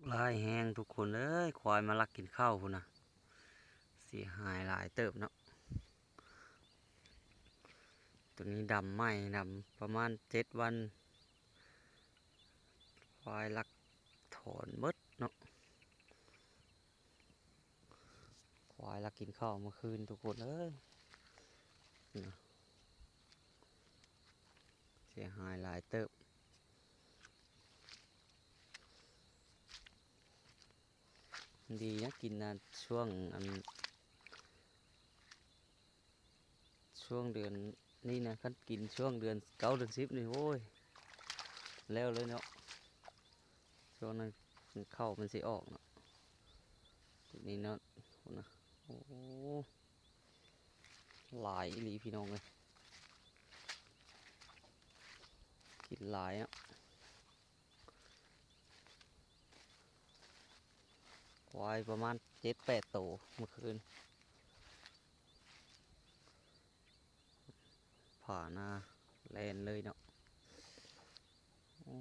ลายแห้งทุกคนเอ้ยควายมาลักกินข้าวพุ่นนะเสียหายหลายเติบเนาะตัวนี้ดำไหมดำประมาณ7 วันควายลักถอนมดเนาะควายลักกินข้าวเมื่อคืนทุกคนเอ้ยนะเสียหายหลายเติบดีนะกินนะช่วงเดือนนี่นะคันกินช่วงเดือน9 เดือน 10นี่โอ้ยแล้วเลยเนาะช่วงนั้นเข้ามันสิออกเนาะทีนี้เนาะนะโอ้หลายอีหลีพี่น้องเลยกินหลายอ่ะควายประมาณ7-8 ตัวเมื่อคืนผ่าหน้าแลนเลยเนาะโอ้